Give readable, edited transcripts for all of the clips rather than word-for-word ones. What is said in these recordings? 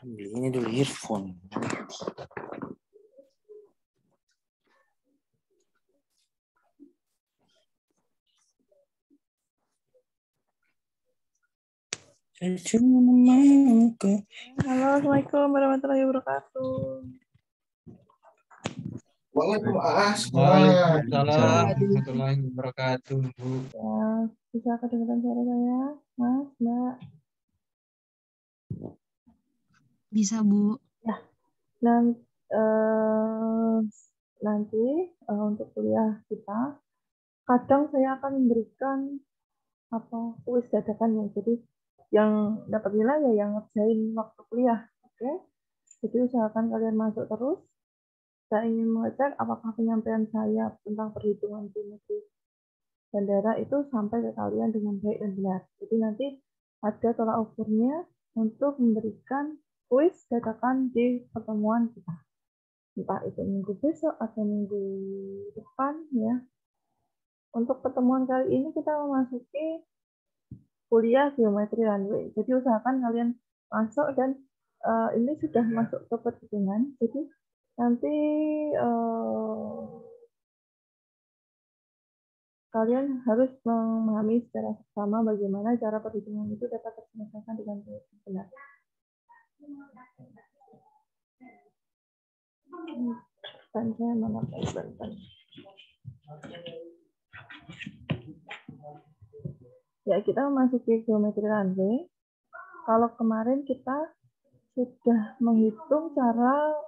Beli ini dulu earphone. Halo, Assalamualaikum warahmatullahi wabarakatuh. Waalaikumsalam warahmatullahi wabarakatuh. Ya, bisa kedengaran suara saya, Mas, Mbak? Bisa, Bu. Ya, dan nanti untuk kuliah kita, kadang saya akan memberikan kuis dadakan ya. Jadi yang dapat nilai ya yang ngerjain waktu kuliah, oke? Jadi usahakan kalian masuk terus. Saya ingin mengecek apakah penyampaian saya tentang perhitungan geometri bandara itu sampai ke kalian dengan baik dan benar. Jadi nanti ada tolak ukurnya untuk memberikan kuis dadakan di pertemuan kita. Entah itu minggu besok atau minggu depan ya. Untuk pertemuan kali ini kita memasuki kuliah geometri runway. Jadi usahakan kalian masuk dan ini sudah masuk ke perhitungan. Jadi nanti kalian harus memahami secara sama bagaimana cara perhitungan itu dapat terselesaikan dengan benar. Dan saya menambahkan. Ya, kita memasuki geometri runway. Kalau kemarin kita sudah menghitung cara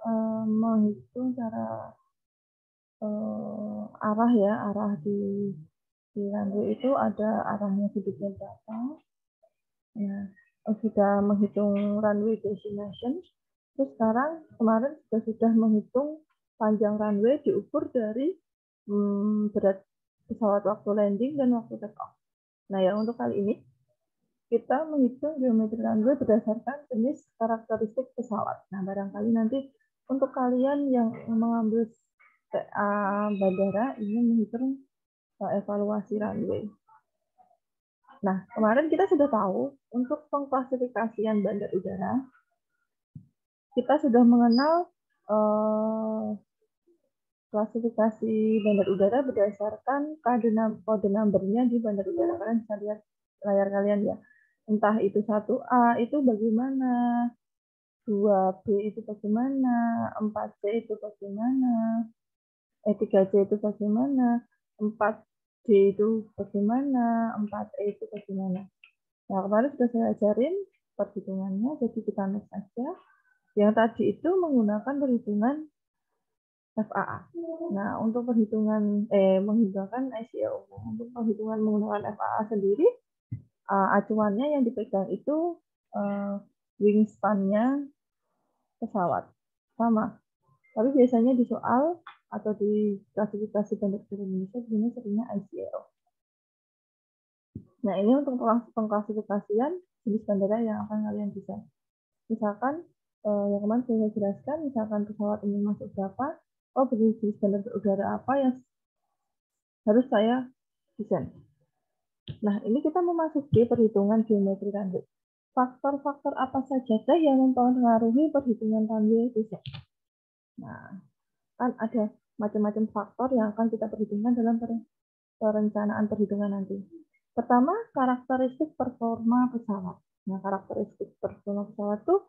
arah ya, arah di runway itu ada arahnya sudutnya berapa. Nah, sudah menghitung runway destination. Terus sekarang kemarin sudah menghitung panjang runway diukur dari berat pesawat waktu landing dan waktu take off. Nah ya untuk kali ini kita menghitung geometri runway berdasarkan jenis karakteristik pesawat. Nah barangkali nanti untuk kalian yang mengambil bandara ini menghitung evaluasi runway. Nah kemarin kita sudah tahu untuk pengklasifikasian bandar udara kita sudah mengenal klasifikasi bandar udara berdasarkan kode numbernya di bandar udara. Kalian bisa lihat layar kalian ya. Entah itu 1A itu bagaimana, 2B itu bagaimana, 4C itu bagaimana, 3C itu bagaimana, 4D itu bagaimana, 4E itu bagaimana. Nah, kemarin sudah saya ajarin perhitungannya, jadi kita next aja. Yang tadi itu menggunakan perhitungan FAA. Nah, untuk perhitungan menggunakan ICAO. Untuk perhitungan menggunakan FAA sendiri, acuannya yang dipegang itu wingspan-nya pesawat. Sama. Tapi biasanya di soal atau di klasifikasi bandar udara Indonesia ini seringnya ICAO. Nah, ini untuk pengklasifikasian jenis bandara yang akan kalian desain. Misalkan yang kemarin saya jelaskan, misalkan pesawat ini masuk berapa, jenis bandar udara apa yang harus saya desain. Nah, ini kita memasuki perhitungan geometri runway. Faktor-faktor apa saja yang mempengaruhi perhitungan runway desain? Nah, kan ada macam-macam faktor yang akan kita perhitungkan dalam perencanaan perhitungan nanti. Pertama, karakteristik performa pesawat. Nah, karakteristik performa pesawat itu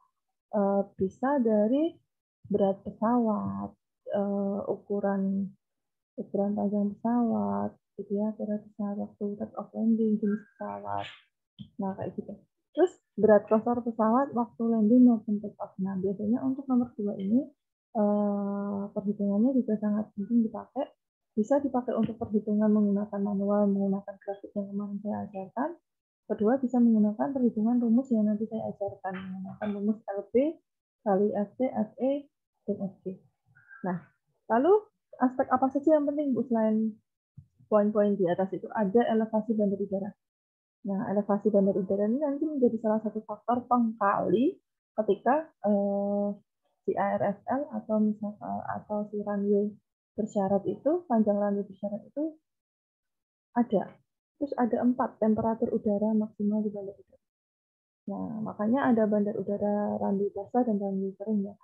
bisa dari berat pesawat, ukuran panjang pesawat, gitu ya, berat pesawat waktu take off landing, jenis pesawat. Nah, kayak gitu. Terus berat kosor pesawat waktu landing maupun take off. Nah, biasanya untuk nomor 2 ini perhitungannya juga sangat penting dipakai. Bisa dipakai untuk perhitungan menggunakan manual, menggunakan grafik yang kemarin saya ajarkan. Kedua, bisa menggunakan perhitungan rumus yang nanti saya ajarkan, menggunakan rumus LB kali FT, FE, dan FG. Nah, lalu aspek apa saja yang penting Bu selain poin-poin di atas itu? Ada elevasi bandar udara. Nah, elevasi bandar udara ini nanti menjadi salah satu faktor pengkali ketika si ARSL atau misalkan atau si runway bersyarat itu, panjang runway bersyarat itu ada. Terus ada 4 temperatur udara maksimal di bandar udara. Nah, makanya ada bandar udara runway basah dan runway kering ya.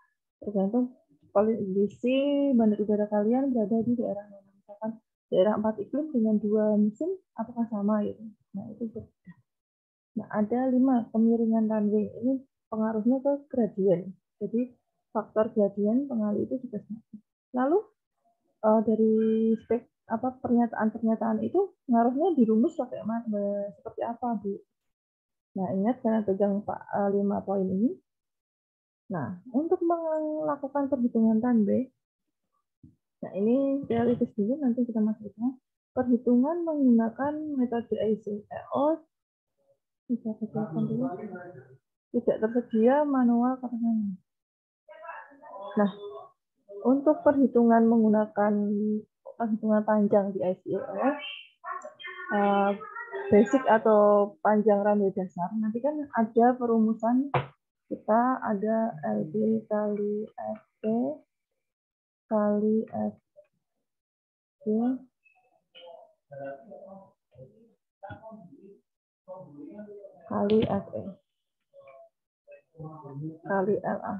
Tergantung kondisi bandar udara kalian berada di daerah mana. Misalkan daerah 4 iklim dengan 2 musim, apakah sama gitu. Nah, itu berbeda. Nah, ada 5 kemiringan runway. Ini pengaruhnya ke gradien. Jadi, faktor gradien pengali itu juga sama. Lalu, dari pernyataan-pernyataan itu, pengaruhnya dirumus seperti apa, Bu? Nah, ingat kalian pegang 5 poin ini. Nah, untuk melakukan perhitungan runway, nah ini teoritis dulu, nanti kita masuknya. Perhitungan menggunakan metode ICO. Bisa kejelasan dulu. Tidak tersedia manual katanya. Nah, untuk perhitungan menggunakan perhitungan panjang di ICAO, basic atau panjang runway dasar, nanti kan ada perumusan kita ada LB kali FT kali FG kali FE kali LA.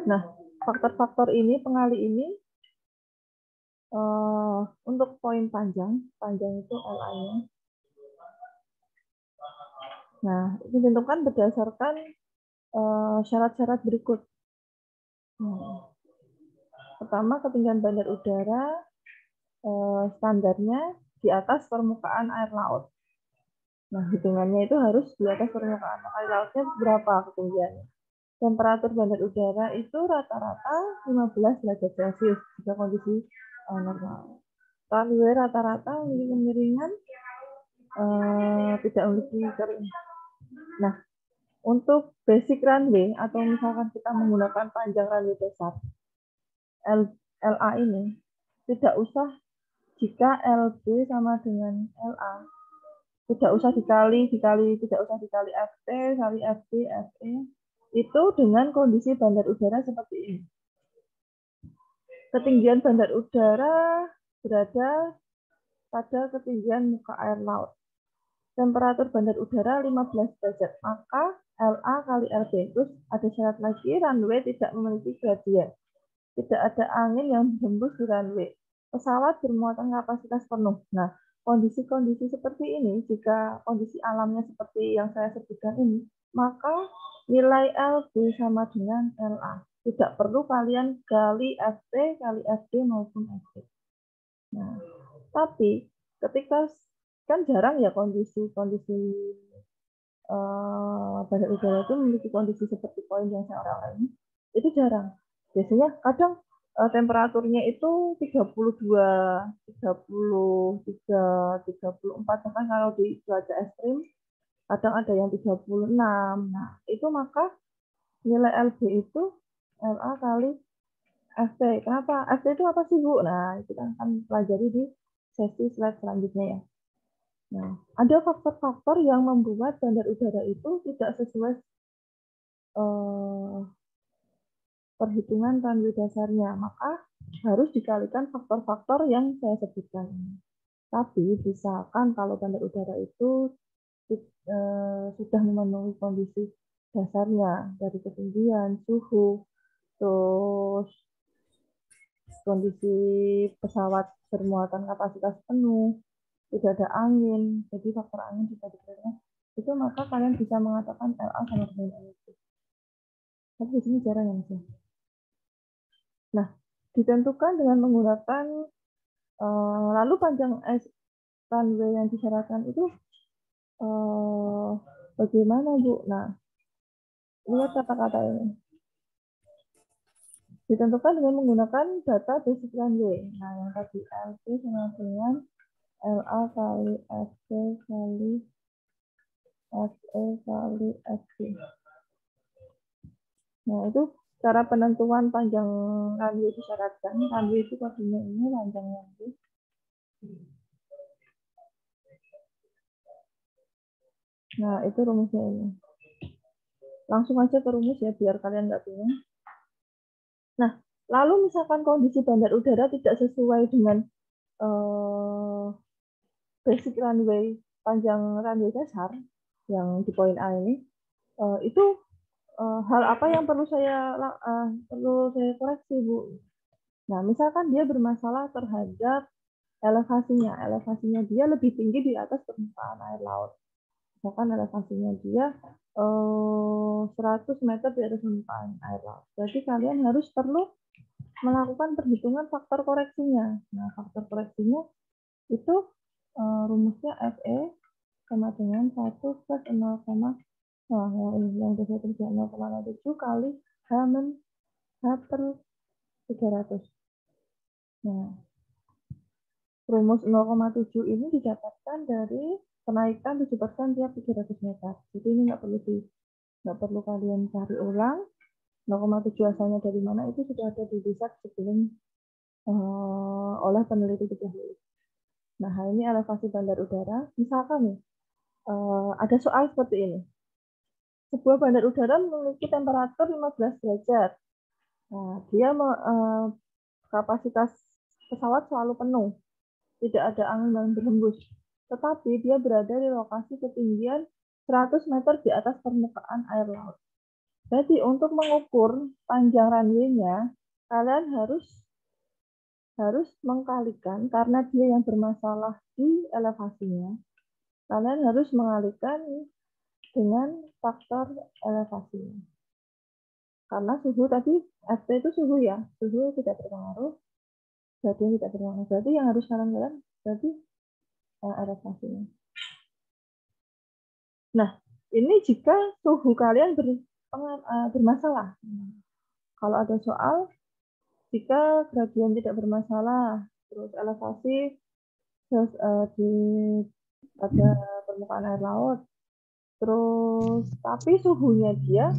Nah, faktor-faktor ini, pengali ini, untuk poin panjang itu LA-nya. Nah, ditentukan berdasarkan syarat-syarat berikut. Pertama, ketinggian bandar udara standarnya di atas permukaan air laut. Nah, hitungannya itu harus di atas permukaan air lautnya berapa ketinggiannya. Temperatur bandar udara itu rata-rata 15 derajat Celcius jika kondisi normal. Runway rata-rata memiliki kemiringan, tidak memiliki kering. Nah, untuk basic runway atau misalkan kita menggunakan panjang runway dasar LA ini, tidak usah jika LB sama dengan LA, tidak usah dikali, tidak usah dikali FT, kali FB, FE, itu dengan kondisi bandar udara seperti ini. Ketinggian bandar udara berada pada ketinggian muka air laut. Temperatur bandar udara 15 derajat, maka LA kali LB. Terus ada syarat lagi, runway tidak memiliki gradien. Tidak ada angin yang berhembus di runway. Pesawat bermuatan kapasitas penuh. Nah, kondisi-kondisi seperti ini, jika kondisi alamnya seperti yang saya sebutkan ini, maka nilai LB sama dengan LA. Tidak perlu kalian kali FT, kali FD maupun FD. Nah, tapi ketika kan jarang ya kondisi bandar udara itu memiliki kondisi seperti poin yang saya uraikan ini, itu jarang. Biasanya kadang temperaturnya itu 32, 33, 34, bahkan kalau di cuaca ekstrim kadang ada yang 36. Nah, itu maka nilai LB itu LA kali FT. Kenapa? FT itu apa sih, Bu? Nah, kita akan pelajari di sesi slide selanjutnya ya. Nah, ada faktor-faktor yang membuat bandar udara itu tidak sesuai perhitungan runway dasarnya, maka harus dikalikan faktor-faktor yang saya sebutkan ini. Tapi misalkan kalau bandar udara itu sudah memenuhi kondisi dasarnya dari ketinggian, suhu, terus kondisi pesawat bermuatan kapasitas penuh, tidak ada angin, jadi faktor angin juga dikira, itu maka kalian bisa mengatakan LA sama dengan LB. Tapi di sini jarang ya, Mas. Nah, ditentukan dengan menggunakan lalu panjang runway yang disyaratkan itu Bagaimana, Bu? Nah, lihat kata-kata ini. Ditentukan dengan menggunakan data basic runway. Nah, yang tadi LP sama dengan LA kali SC kali SE kali SC. Nah, itu cara penentuan panjang runway disyaratkan. Runway itu kodenya ini, panjangnya ini. Nah, itu rumusnya ini. Langsung aja ke rumus ya, biar kalian nggak bingung. Nah, lalu misalkan kondisi bandar udara tidak sesuai dengan basic runway, panjang runway dasar, yang di poin A ini, itu hal apa yang perlu saya koreksi, Bu? Nah, misalkan dia bermasalah terhadap elevasinya. Elevasinya dia lebih tinggi di atas permukaan air laut. Misalkan elevasinya dia 100 meter di atas permukaan air laut. Berarti kalian harus perlu melakukan perhitungan faktor koreksinya. Nah, faktor koreksinya itu rumusnya FE sama dengan 1 plus 0, nah, yang udah saya tulis 0,07 kali H per 300. Nah, rumus 0,7 ini didapatkan dari kenaikan 7% tiap 300 meter. Jadi ini nggak perlu kalian cari ulang. 0,7 asalnya dari mana itu sudah ada di riset sebelum oleh peneliti terdahulu. Nah, ini elevasi bandar udara. Misalkan nih, ada soal seperti ini. Sebuah bandar udara memiliki temperatur 15 derajat. Nah, dia kapasitas pesawat selalu penuh. Tidak ada angin yang berhembus. Tetapi dia berada di lokasi ketinggian 100 meter di atas permukaan air laut. Jadi untuk mengukur panjang runway-nya, kalian harus mengkalikan, karena dia yang bermasalah di elevasinya, kalian harus mengalikan dengan faktor elevasinya. Karena suhu tadi, FT itu suhu ya, suhu tidak berpengaruh, gradian tidak berpengaruh. Berarti yang harus kalian berarti elevasinya. Nah, ini jika suhu kalian bermasalah. Kalau ada soal, jika gradien tidak bermasalah, terus elevasi terus pada permukaan air laut, terus tapi suhunya dia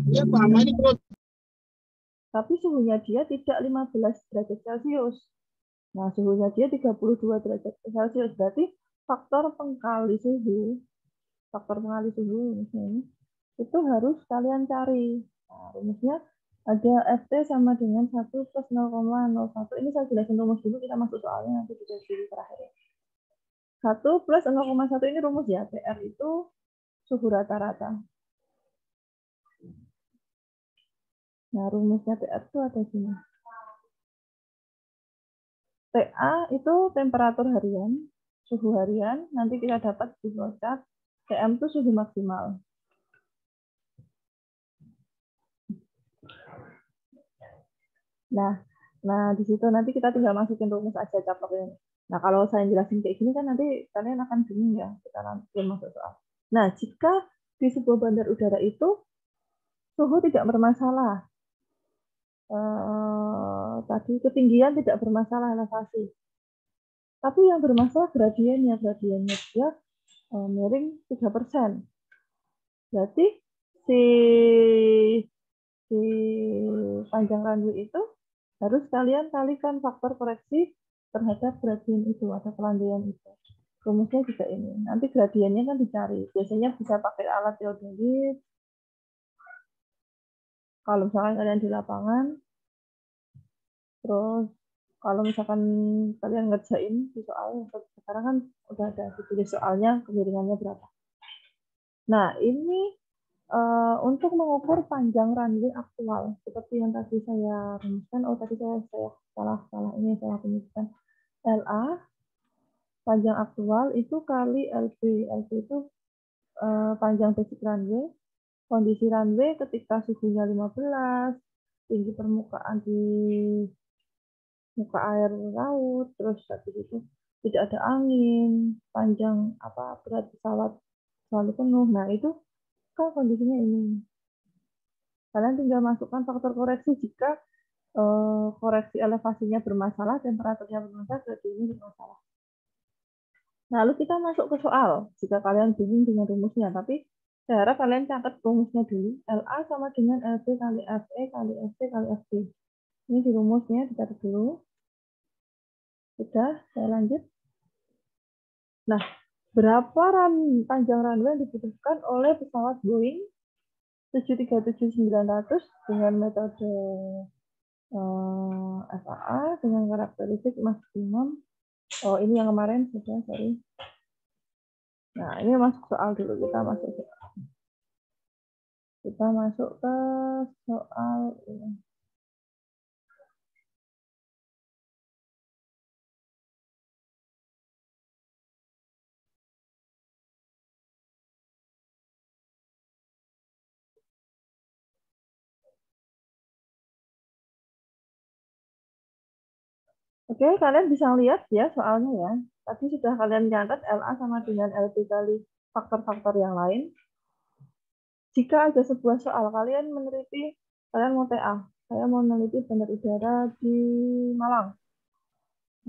tidak 15 derajat Celcius. Nah, suhunya dia 32 derajat Celcius. Berarti faktor pengkali suhu misalnya, itu harus kalian cari. Nah, rumusnya ada FT sama dengan 1 plus 0,01. Ini saya jelasin rumus dulu, kita masuk soalnya nanti di sesi terakhir. 1 plus 0,1 ini rumus ya, PR itu suhu rata-rata. Nah, rumusnya PR itu ada sini. TA itu temperatur harian, suhu harian, nanti kita dapat di flowchart. TM itu suhu maksimal. Nah, di situ nanti kita tinggal masukin rumus aja caploknya. Nah, kalau saya jelasin kayak gini kan nanti kalian akan bingung ya, kita nanti masuk soal. Nah, jika di sebuah bandar udara itu suhu tidak bermasalah, tadi ketinggian tidak bermasalah, elevasi. Tapi yang bermasalah gradiennya dia miring 3%. Berarti si panjang runway itu harus kalian kalikan faktor koreksi terhadap gradien itu atau pelandaian itu. Rumusnya juga ini. Nanti gradiennya kan dicari. Biasanya bisa pakai alat teodolit. Kalau misalkan kalian di lapangan, terus kalau misalkan kalian ngerjain di soal, sekarang kan udah ada ditulis soalnya kemiringannya berapa. Nah, ini untuk mengukur panjang runway aktual, seperti yang tadi saya rumuskan. Tadi saya salah penyebutan. LA panjang aktual itu kali LB. LB itu panjang basic runway. Kondisi runway ketika suhunya 15, tinggi permukaan di muka air laut, terus habis itu tidak ada angin, panjang berat pesawat selalu penuh. Nah, itu maka kondisinya ini. Kalian tinggal masukkan faktor koreksi jika koreksi elevasinya bermasalah, temperaturnya bermasalah, berarti ini bermasalah. Lalu kita masuk ke soal. Jika kalian bingung dengan rumusnya, tapi saya harap kalian catat rumusnya dulu. LA sama dengan LB kali FE kali FC kali FB. Ini di rumusnya, dicatat dulu. Sudah, saya lanjut. Nah, berapa panjang runway yang dibutuhkan oleh pesawat Boeing 737-900 dengan metode FAA dengan karakteristik maksimum. Oh, ini yang kemarin sudah, sorry. Nah, ini masuk soal dulu, kita masuk soal. Kita masuk ke soal ini. Oke, kalian bisa lihat ya soalnya ya. Tadi sudah kalian catat LA sama dengan LB kali faktor-faktor yang lain. Jika ada sebuah soal kalian meneliti, kalian mau TA. Saya mau meneliti bandar udara di Malang.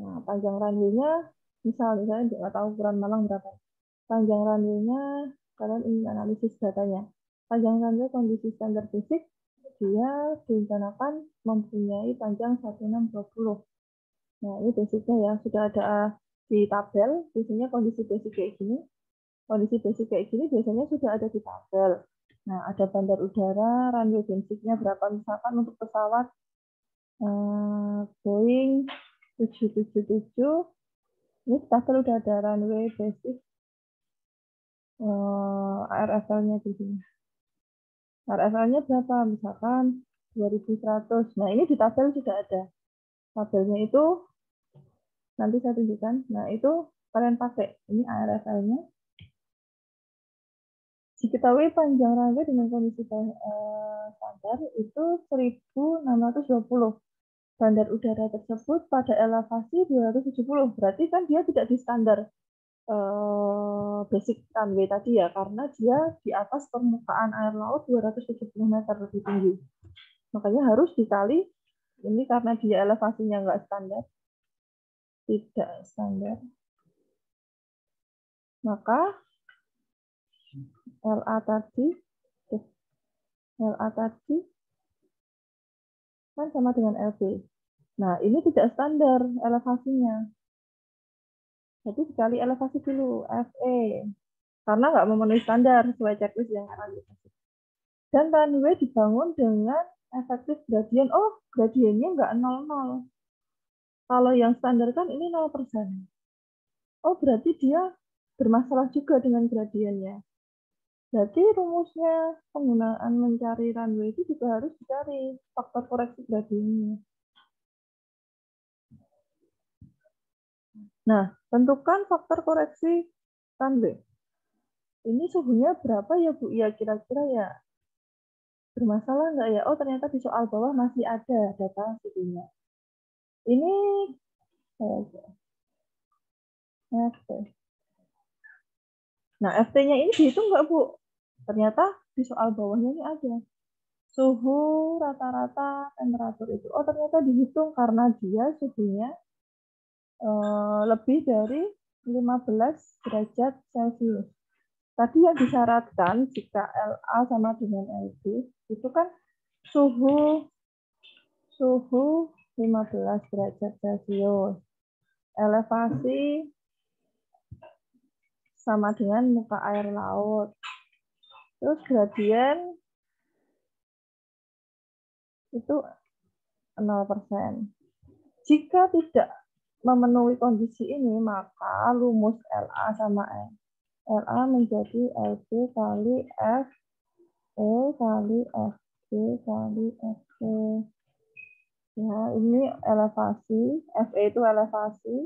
Nah, panjang runway-nya, misalnya saya nggak tahu ukuran Malang berapa. Panjang runway-nya, kalian ingin analisis datanya. Panjang runway kondisi standar basic, dia direncanakan mempunyai panjang 1620. Nah, ini basicnya ya, sudah ada di tabel, biasanya kondisi basic kayak gini. Kondisi basic kayak gini biasanya sudah ada di tabel. Nah, ada bandar udara, runway basicnya berapa, misalkan untuk pesawat Boeing 777, ini di tabel udah ada runway basic ARFL-nya di sini. ARFL-nya berapa, misalkan 2100. Nah, ini di tabel sudah ada. Tabelnya itu nanti saya tunjukkan. Nah, itu kalian pakai. Ini ARFL-nya. Diketahui panjang runway dengan kondisi standar itu 1620. Bandar udara tersebut pada elevasi 270. Berarti kan dia tidak di standar basic runway tadi ya, karena dia di atas permukaan air laut 270 meter lebih tinggi. Makanya harus dikali, ini karena dia elevasinya nggak standar, tidak standar, maka LA tadi kan sama dengan LB. Nah, ini tidak standar elevasinya. Jadi dikali elevasi dulu, FE. Karena nggak memenuhi standar sesuai checklist yang akan dikasih. Dan runway dibangun dengan efektif gradien. Oh, gradiennya nggak 0,0. Kalau yang standar kan ini 0%. Oh, berarti dia bermasalah juga dengan gradiennya. Berarti rumusnya penggunaan mencari runway itu juga harus dicari faktor koreksi gradiennya. Nah, tentukan faktor koreksi runway. Ini suhunya berapa ya, Bu? Ya, kira-kira ya bermasalah nggak ya? Oh, ternyata di soal bawah masih ada data suhunya. Ini FT. Nah, FT-nya ini dihitung nggak, Bu? Ternyata di soal bawahnya ini ada. Suhu rata-rata temperatur itu. Oh, ternyata dihitung karena dia suhunya lebih dari 15 derajat Celcius. Tadi yang disyaratkan jika LA sama dengan LB itu kan suhu 15 derajat Celcius. Elevasi sama dengan muka air laut. Terus gradien itu 0%. Jika tidak memenuhi kondisi ini, maka rumus LA sama LA menjadi LB kali FE kali FB kali FB. Ya, ini elevasi, FE itu elevasi,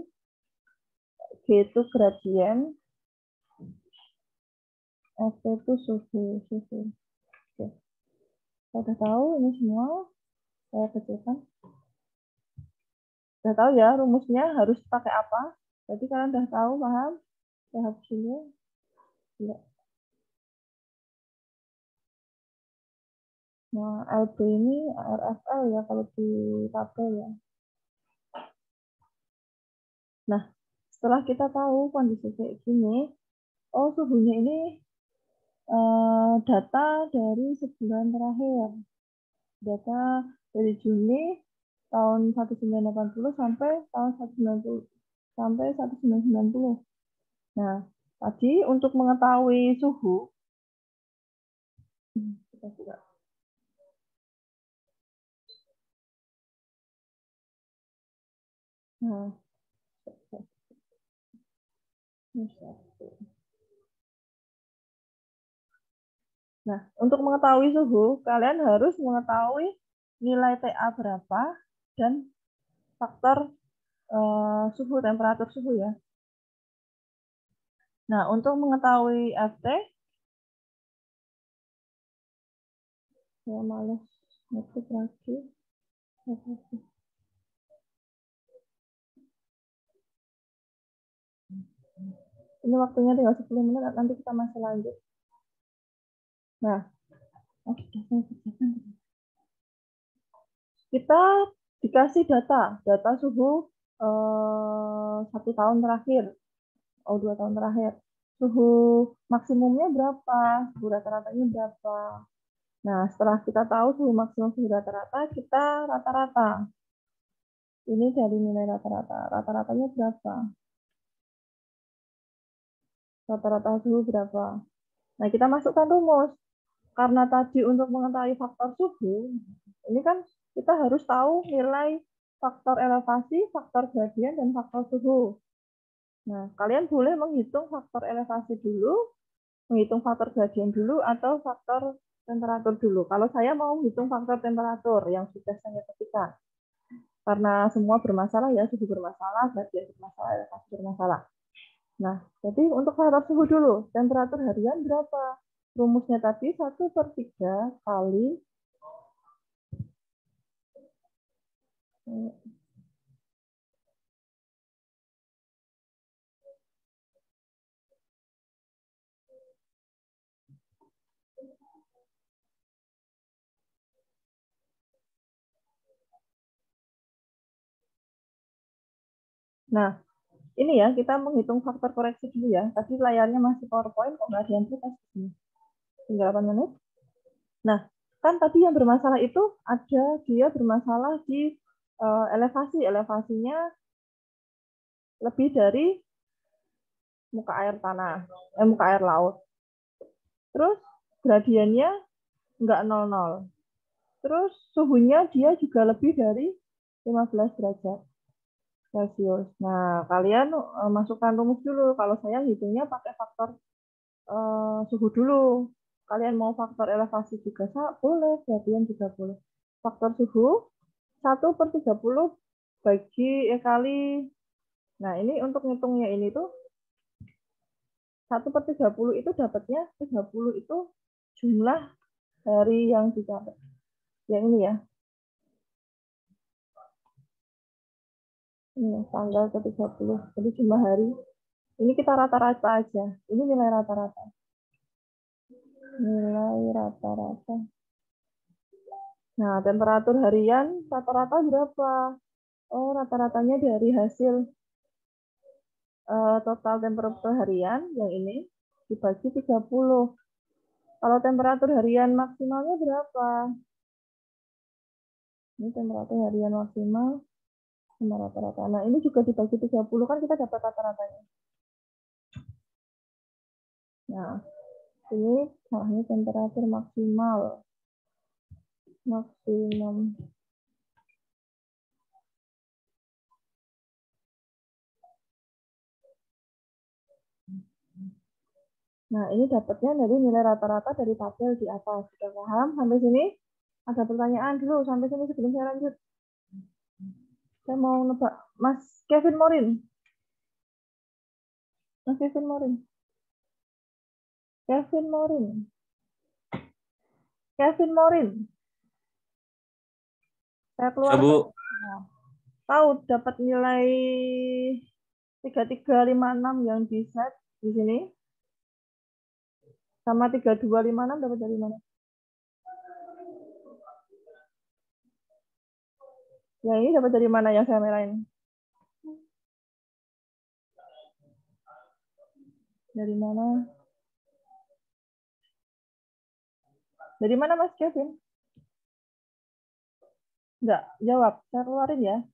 G itu gradien, FB itu suhu. Oke. Saya sudah tahu ini semua, saya kecilkan. Sudah tahu ya rumusnya harus pakai apa? Jadi kalian sudah tahu, paham? Saya hapus dulu. Ya. Nah, LB ini RFL ya kalau di tabel ya. Nah, setelah kita tahu kondisi kayak gini, oh suhunya ini data dari sebulan terakhir. Data dari Juni tahun 1980 sampai tahun 1990 sampai 1990. Nah, tadi untuk mengetahui suhu, kita buka. Nah, nah, untuk mengetahui suhu, kalian harus mengetahui nilai TA berapa dan faktor suhu, temperatur suhu ya. Nah, untuk mengetahui FT, saya malas ngetik lagi. Ini waktunya tinggal 10 menit, nanti kita masih lanjut. Nah, kita dikasih data suhu 1 tahun terakhir, 2 tahun terakhir. Suhu maksimumnya berapa, suhu rata-ratanya berapa. Nah, setelah kita tahu suhu maksimum, suhu rata-rata, kita rata-rata. Ini dari nilai rata-rata. Rata-ratanya berapa? Rata-rata suhu berapa? Nah, kita masukkan rumus. Karena tadi untuk mengetahui faktor suhu, ini kan kita harus tahu nilai faktor elevasi, faktor gradien, dan faktor suhu. Nah, kalian boleh menghitung faktor elevasi dulu, menghitung faktor gradien dulu, atau faktor temperatur dulu. Kalau saya mau hitung faktor temperatur yang sudah saya ketikkan. Karena semua bermasalah ya, suhu bermasalah, gradien bermasalah, elevasi bermasalah. Nah, jadi untuk faktor suhu dulu, temperatur harian berapa? Rumusnya tadi 1/3 kali Nah, ini ya, kita menghitung faktor koreksi dulu ya. Tadi layarnya masih PowerPoint, kok nggak ada yang tes di sini. Tinggal 8 menit. Nah, kan tadi yang bermasalah itu dia bermasalah di elevasi. Elevasinya lebih dari muka air tanah, muka air laut. Terus gradiennya nggak 00. Terus suhunya dia juga lebih dari 15 derajat Celcius. Nah, kalian masukkan rumus dulu. Kalau saya hitungnya pakai faktor suhu dulu. Kalian mau faktor elevasi juga boleh, gradien juga boleh. Faktor suhu 1/30 kali. Nah, ini untuk ngitungnya ini tuh 1/30 itu dapatnya 30 itu jumlah hari yang dicapai. Yang ini ya. Ini tanggal ke-30. Jadi jumlah hari. Ini kita rata-rata aja. Ini nilai rata-rata. Nilai rata-rata. Nah, temperatur harian rata-rata berapa? Oh, rata-ratanya dari hasil total temperatur harian yang ini dibagi 30. Kalau temperatur harian maksimalnya berapa? Ini temperatur harian maksimal sama rata-rata. Nah, ini juga dibagi 30 kan kita dapat rata-ratanya. Nah, ini temperatur maksimal. Maksimum. Nah, ini dapatnya dari nilai rata-rata dari tabel di atas. Sudah paham sampai sini? Ada pertanyaan dulu sampai sini sebelum saya lanjut. Saya mau nebak. Mas Kevin Morin. Mas Kevin Morin. Kevin Morin. Kevin Morin. Saya keluar. Bu. Tahu dapat nilai 3356 yang di slide di sini. Sama 3256 dapat dari mana? Ya, ini dapat dari mana yang saya merahin? Dari mana? Dari mana, Mas Kevin? Enggak, jawab. Saya keluarin ya.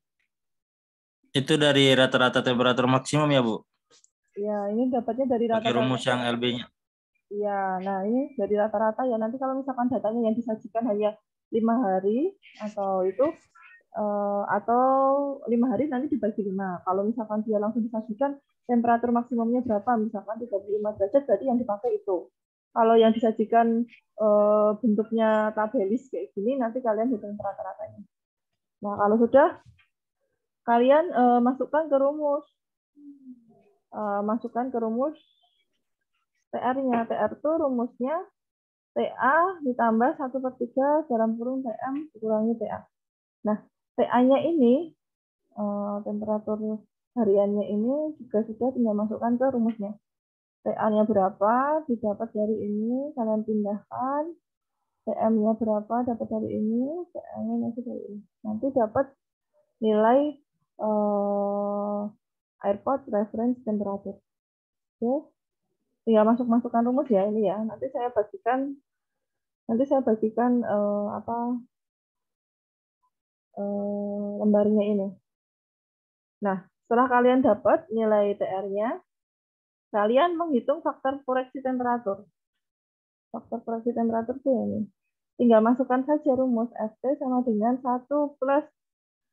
Itu dari rata-rata temperatur maksimum ya, Bu? Ya, ini dapatnya dari Pakai rata-rata. rumus yang LB-nya. Iya, nah ini dari rata-rata ya. Nanti kalau misalkan datanya yang disajikan hanya 5 hari atau itu atau 5 hari nanti dibagi 5. Kalau misalkan dia langsung disajikan temperatur maksimumnya berapa, misalkan 35 derajat, berarti yang dipakai itu. Kalau yang disajikan bentuknya tabelis kayak gini, nanti kalian hitung rata-ratanya. Nah, kalau sudah, kalian masukkan ke rumus. Masukkan ke rumus TR-nya. TR itu rumusnya TA ditambah 1/3 dalam kurung TM dikurangi TA. Nah, TA-nya ini, temperatur hariannya ini juga sudah tinggal masukkan ke rumusnya. TA-nya berapa, didapat dari ini, kalian pindahkan. TM-nya berapa, dapat dari ini, TM-nya masih dari ini. Nanti dapat nilai airport reference temperature. Oke, tinggal masukkan rumus ya ini ya. Nanti saya bagikan lembarnya ini. Nah, setelah kalian dapat nilai TR-nya, kalian menghitung faktor koreksi temperatur. Faktor koreksi temperatur itu ini. Tinggal masukkan saja rumus Ft sama dengan 1 plus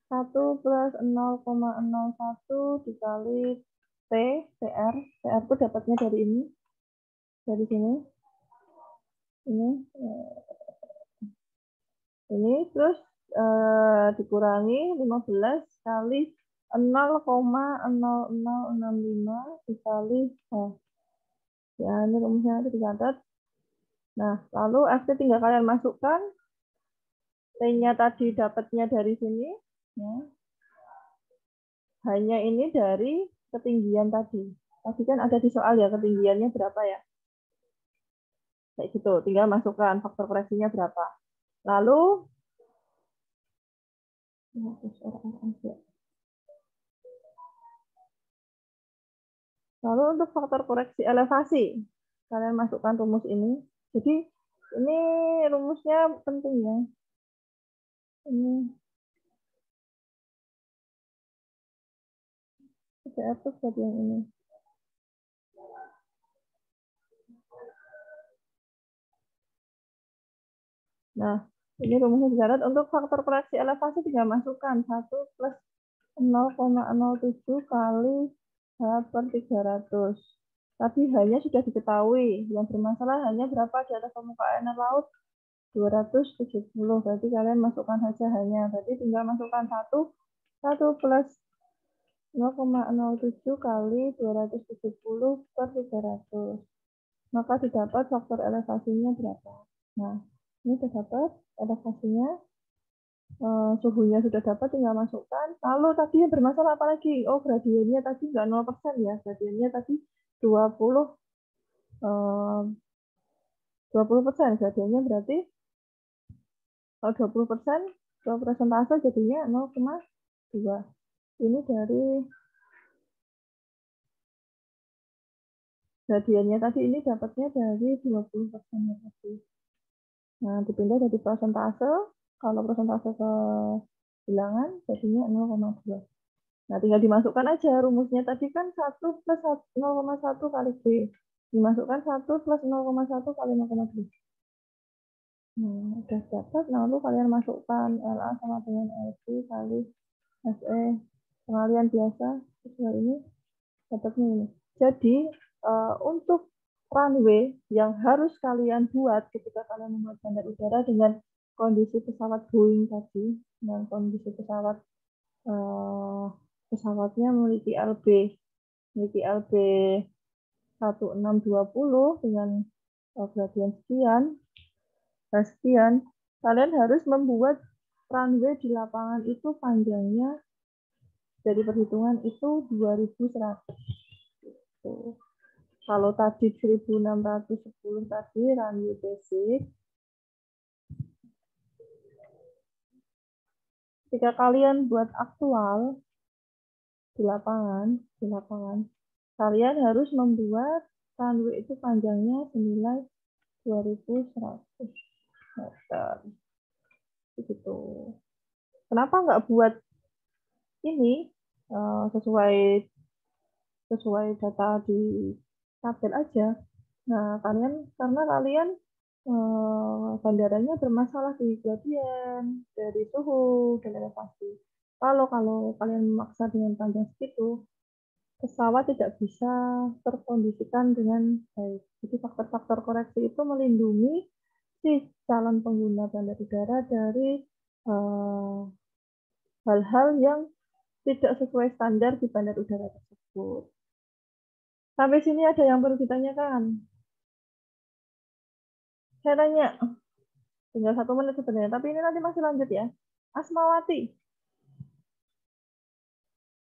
0,01 dikali T, TR. TR itu dapatnya dari ini. Dari sini. Ini terus dikurangi 15 kali 0,0065 dikali ya, ini rumusnya nanti dicatat. Nah, lalu Ft tinggal kalian masukkan. T-nya tadi dapatnya dari sini. Ya. Hanya ini dari ketinggian tadi. Tadi kan ada di soal ya, ketinggiannya berapa ya. Kayak gitu, tinggal masukkan faktor koreksinya berapa. Lalu untuk faktor koreksi elevasi, kalian masukkan rumus ini. Jadi ini rumusnya penting ya. Ini itu bagian ini. Nah, ini rumusnya disyarat untuk faktor koreksi elevasi tinggal masukkan 1 plus 0,07 kali H/300. Tapi hanya sudah diketahui. Yang bermasalah hanya berapa di atas permukaan air laut? 270. Berarti kalian masukkan saja hanya. Berarti tinggal masukkan 1 plus 0,07 kali 270/300. Maka didapat faktor elevasinya berapa. Nah, ini sudah dapat elevasinya. Suhunya sudah dapat, tinggal masukkan. Lalu tadi yang bermasalah apa lagi? Oh, gradiennya tadi nggak 0% ya. Gradiennya tadi 20%. Gradiennya berarti kalau 20%, persentase jadinya 0,2. Ini dari gradiennya tadi, ini dapatnya dari 20% tadi. Nah, dipindah dari persentase. Kalau persentase ke bilangan, jadinya 0,2. Nah, tinggal dimasukkan aja rumusnya tadi kan 1 plus 0,1 kali B. Dimasukkan 1 plus 0,1 kali 0,2. Udah dapat. Lalu kalian masukkan LA sama dengan LB kali SE. Pengalian biasa. Sesuai ini. Dapatnya ini. Jadi, untuk runway yang harus kalian buat ketika kalian membuat bandar udara dengan kondisi pesawat Boeing tadi, dengan kondisi pesawatnya memiliki LB 1620 dengan gradien sekian, kalian harus membuat runway di lapangan itu panjangnya dari perhitungan itu 2100. Kalau tadi 1610 tadi runway basic, Ketika kalian buat aktual di lapangan, kalian harus membuat runway itu panjangnya senilai 2.100 meter. Begitu. Kenapa nggak buat ini sesuai data di tabel aja? Nah, karena kalian bandaranya bermasalah di gradien, dari suhu, dan elevasi. Kalau kalian memaksa dengan panjang segitu, pesawat tidak bisa terkondisikan dengan baik. Jadi faktor-faktor koreksi itu melindungi si calon pengguna bandar udara dari hal-hal yang tidak sesuai standar di bandar udara tersebut. Sampai sini ada yang perlu ditanyakan? Saya tanya, tinggal 1 menit sebenarnya, tapi ini nanti masih lanjut ya. Asmawati,